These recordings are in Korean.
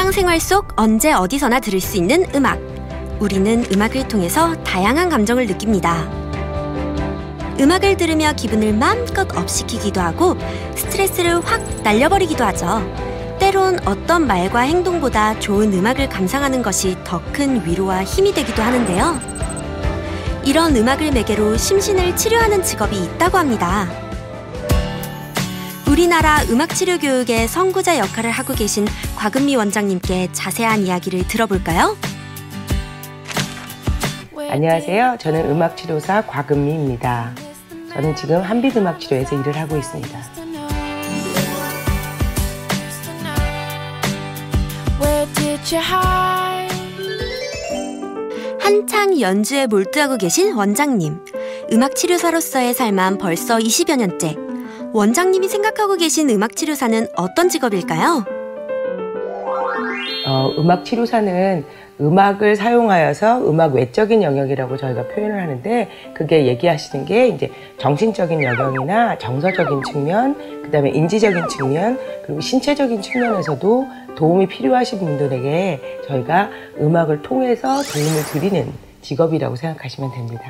일상생활 속 언제 어디서나 들을 수 있는 음악. 우리는 음악을 통해서 다양한 감정을 느낍니다. 음악을 들으며 기분을 마음껏 업시키기도 하고 스트레스를 확 날려버리기도 하죠. 때론 어떤 말과 행동보다 좋은 음악을 감상하는 것이 더 큰 위로와 힘이 되기도 하는데요. 이런 음악을 매개로 심신을 치료하는 직업이 있다고 합니다. 우리나라 음악치료 교육의 선구자 역할을 하고 계신 곽은미 원장님께 자세한 이야기를 들어볼까요? 안녕하세요. 저는 음악치료사 곽은미입니다. 저는 지금 한빛음악치료에서 일을 하고 있습니다. 한창 연주에 몰두하고 계신 원장님. 음악치료사로서의 삶은 벌써 20여 년째. 원장님이 생각하고 계신 음악치료사는 어떤 직업일까요? 음악치료사는 음악을 사용하여서 음악 외적인 영역이라고 저희가 표현을 하는데, 그게 얘기하시는 게 이제 정신적인 영역이나 정서적인 측면, 그다음에 인지적인 측면, 그리고 신체적인 측면에서도 도움이 필요하신 분들에게 저희가 음악을 통해서 도움을 드리는 직업이라고 생각하시면 됩니다.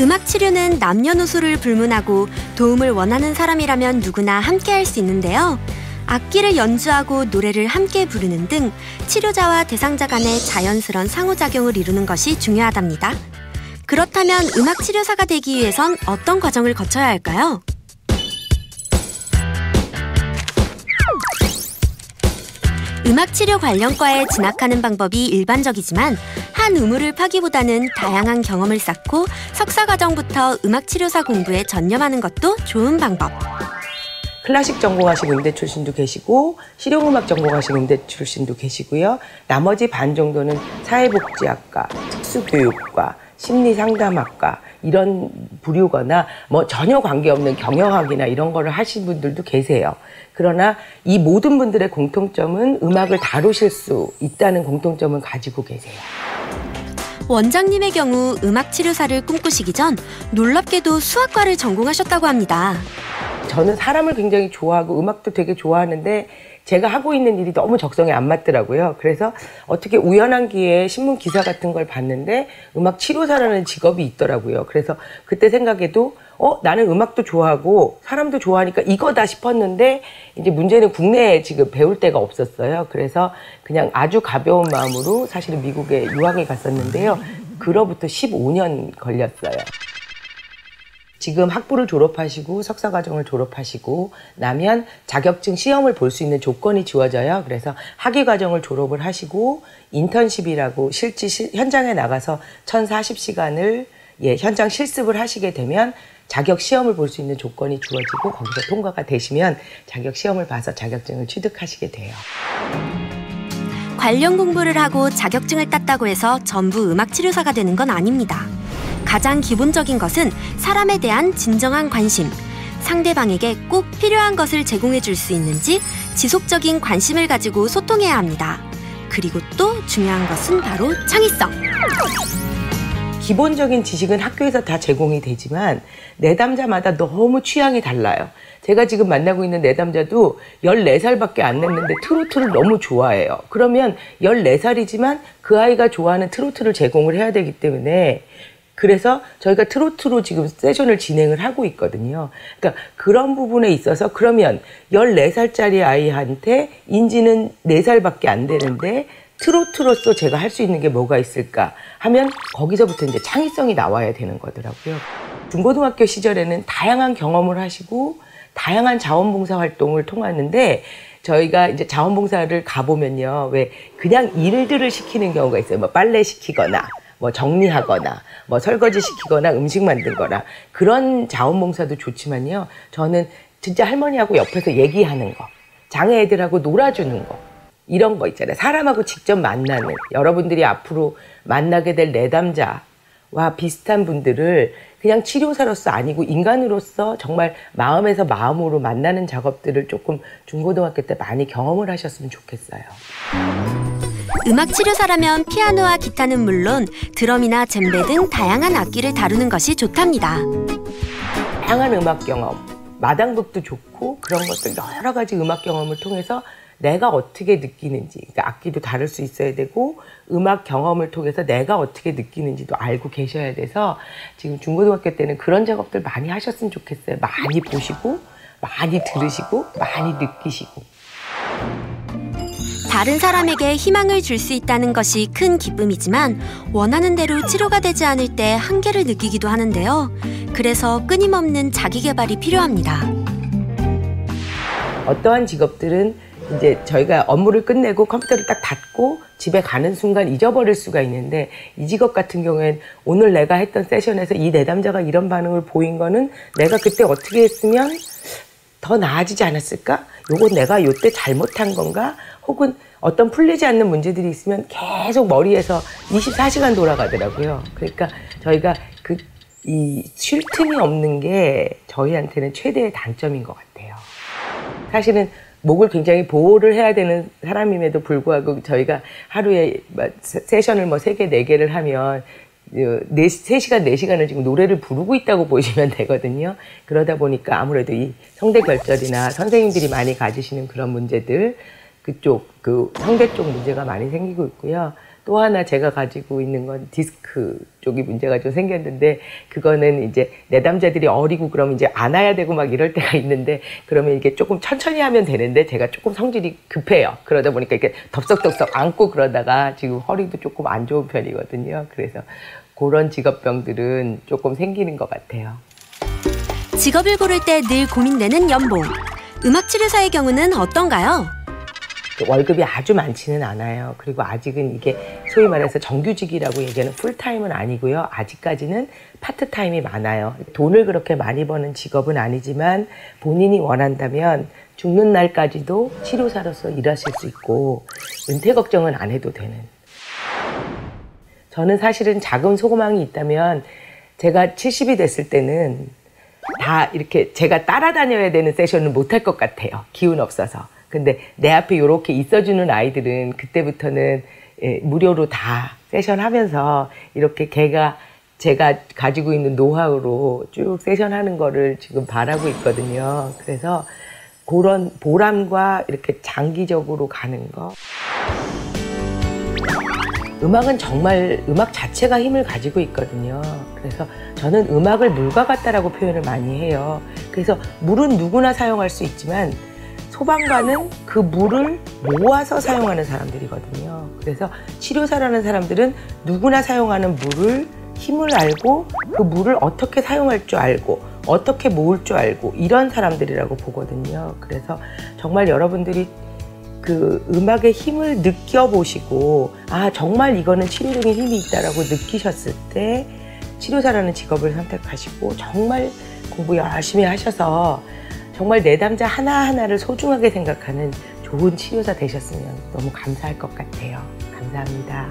음악 치료는 남녀노소를 불문하고 도움을 원하는 사람이라면 누구나 함께 할 수 있는데요. 악기를 연주하고 노래를 함께 부르는 등 치료자와 대상자 간의 자연스러운 상호작용을 이루는 것이 중요하답니다. 그렇다면 음악 치료사가 되기 위해선 어떤 과정을 거쳐야 할까요? 음악치료 관련과에 진학하는 방법이 일반적이지만 한 우물을 파기보다는 다양한 경험을 쌓고 석사과정부터 음악치료사 공부에 전념하는 것도 좋은 방법. 클래식 전공하신 음대 출신도 계시고 실용음악 전공하신 음대 출신도 계시고요. 나머지 반 정도는 사회복지학과, 특수교육과, 심리상담학과 이런 부류거나 뭐 전혀 관계없는 경영학이나 이런 거를 하신 분들도 계세요. 그러나 이 모든 분들의 공통점은 음악을 다루실 수 있다는 공통점을 가지고 계세요. 원장님의 경우 음악치료사를 꿈꾸시기 전 놀랍게도 수학과를 전공하셨다고 합니다. 저는 사람을 굉장히 좋아하고 음악도 되게 좋아하는데 제가 하고 있는 일이 너무 적성에 안 맞더라고요. 그래서 어떻게 우연한 기회에 신문 기사 같은 걸 봤는데 음악 치료사라는 직업이 있더라고요. 그래서 그때 생각해도 나는 음악도 좋아하고 사람도 좋아하니까 이거다 싶었는데, 이제 문제는 국내에 지금 배울 데가 없었어요. 그래서 그냥 아주 가벼운 마음으로 사실은 미국에 유학을 갔었는데요. 그로부터 15년 걸렸어요. 지금 학부를 졸업하시고 석사과정을 졸업하시고 나면 자격증 시험을 볼 수 있는 조건이 주어져요. 그래서 학위과정을 졸업을 하시고 인턴십이라고 실제 현장에 나가서 1040시간을 현장 실습을 하시게 되면 자격 시험을 볼 수 있는 조건이 주어지고, 거기서 통과가 되시면 자격 시험을 봐서 자격증을 취득하시게 돼요. 관련 공부를 하고 자격증을 땄다고 해서 전부 음악치료사가 되는 건 아닙니다. 가장 기본적인 것은 사람에 대한 진정한 관심, 상대방에게 꼭 필요한 것을 제공해 줄 수 있는지 지속적인 관심을 가지고 소통해야 합니다. 그리고 또 중요한 것은 바로 창의성. 기본적인 지식은 학교에서 다 제공이 되지만 내담자마다 너무 취향이 달라요. 제가 지금 만나고 있는 내담자도 14살밖에 안 됐는데 트로트를 너무 좋아해요. 그러면 14살이지만 그 아이가 좋아하는 트로트를 제공을 해야 되기 때문에, 그래서 저희가 트로트로 지금 세션을 진행을 하고 있거든요. 그러니까 그런 부분에 있어서, 그러면 14살짜리 아이한테 인지는 4살밖에 안 되는데 트로트로서 제가 할 수 있는 게 뭐가 있을까 하면 거기서부터 이제 창의성이 나와야 되는 거더라고요. 중고등학교 시절에는 다양한 경험을 하시고 다양한 자원봉사 활동을 통하는데, 저희가 이제 자원봉사를 가보면요, 왜 그냥 일들을 시키는 경우가 있어요. 뭐 빨래 시키거나 뭐 정리하거나 뭐 설거지 시키거나 음식 만들거나, 그런 자원봉사도 좋지만요, 저는 진짜 할머니하고 옆에서 얘기하는 거, 장애애들하고 놀아주는 거, 이런 거 있잖아요. 사람하고 직접 만나는, 여러분들이 앞으로 만나게 될 내담자와 비슷한 분들을 그냥 치료사로서 아니고 인간으로서 정말 마음에서 마음으로 만나는 작업들을 조금 중고등학교 때 많이 경험을 하셨으면 좋겠어요. 음악치료사라면 피아노와 기타는 물론 드럼이나 젬베 등 다양한 악기를 다루는 것이 좋답니다. 다양한 음악 경험, 마당극도 좋고 그런 것들 여러 가지 음악 경험을 통해서 내가 어떻게 느끼는지, 그러니까 악기도 다를 수 있어야 되고 음악 경험을 통해서 내가 어떻게 느끼는지도 알고 계셔야 돼서 지금 중고등학교 때는 그런 작업들 많이 하셨으면 좋겠어요. 많이 보시고 많이 들으시고 많이 느끼시고. 다른 사람에게 희망을 줄 수 있다는 것이 큰 기쁨이지만 원하는 대로 치료가 되지 않을 때 한계를 느끼기도 하는데요. 그래서 끊임없는 자기 개발이 필요합니다. 어떠한 직업들은 이제 저희가 업무를 끝내고 컴퓨터를 딱 닫고 집에 가는 순간 잊어버릴 수가 있는데 이 직업 같은 경우엔 오늘 내가 했던 세션에서 이 내담자가 이런 반응을 보인 거는 내가 그때 어떻게 했으면 더 나아지지 않았을까? 요건 내가 요때 잘못한 건가? 혹은 어떤 풀리지 않는 문제들이 있으면 계속 머리에서 24시간 돌아가더라고요. 그러니까 저희가 쉴 틈이 없는 게 저희한테는 최대의 단점인 것 같아요. 사실은 목을 굉장히 보호를 해야 되는 사람임에도 불구하고 저희가 하루에 세션을 3개, 4개를 하면 3시간, 4시간을 지금 노래를 부르고 있다고 보시면 되거든요. 그러다 보니까 아무래도 이 성대결절이나 선생님들이 많이 가지시는 그런 문제들, 성대 쪽 문제가 많이 생기고 있고요. 또 하나 제가 가지고 있는 건 디스크 쪽이 문제가 좀 생겼는데, 그거는 이제 내담자들이 어리고 그러면 이제 안아야 되고 막 이럴 때가 있는데, 그러면 이게 조금 천천히 하면 되는데 제가 조금 성질이 급해요. 그러다 보니까 이렇게 덥석덥석 안고 그러다가 지금 허리도 조금 안 좋은 편이거든요. 그래서 그런 직업병들은 조금 생기는 것 같아요. 직업을 고를 때 늘 고민되는 연봉. 음악치료사의 경우는 어떤가요? 월급이 아주 많지는 않아요. 그리고 아직은 이게 소위 말해서 정규직이라고 얘기하는 풀타임은 아니고요. 아직까지는 파트타임이 많아요. 돈을 그렇게 많이 버는 직업은 아니지만 본인이 원한다면 죽는 날까지도 치료사로서 일하실 수 있고 은퇴 걱정은 안 해도 되는. 저는 사실은 작은 소망이 있다면 제가 70이 됐을 때는 다 이렇게 제가 따라다녀야 되는 세션은 못할 것 같아요. 기운 없어서. 근데 내 앞에 이렇게 있어주는 아이들은 그때부터는 무료로 다 세션 하면서 이렇게 제가 가지고 있는 노하우로 쭉 세션 하는 거를 지금 바라고 있거든요. 그래서 그런 보람과 이렇게 장기적으로 가는 거. 음악은 정말 음악 자체가 힘을 가지고 있거든요. 그래서 저는 음악을 물과 같다라고 표현을 많이 해요. 그래서 물은 누구나 사용할 수 있지만 소방관은 그 물을 모아서 사용하는 사람들이거든요. 그래서 치료사라는 사람들은 누구나 사용하는 물을 힘을 알고 그 물을 어떻게 사용할 줄 알고 어떻게 모을 줄 알고 이런 사람들이라고 보거든요. 그래서 정말 여러분들이 그 음악의 힘을 느껴보시고 정말 이거는 치료적인 힘이 있다라고 느끼셨을 때 치료사라는 직업을 선택하시고 정말 공부 열심히 하셔서 정말 내담자 하나하나를 소중하게 생각하는 좋은 치료사 되셨으면 너무 감사할 것 같아요. 감사합니다.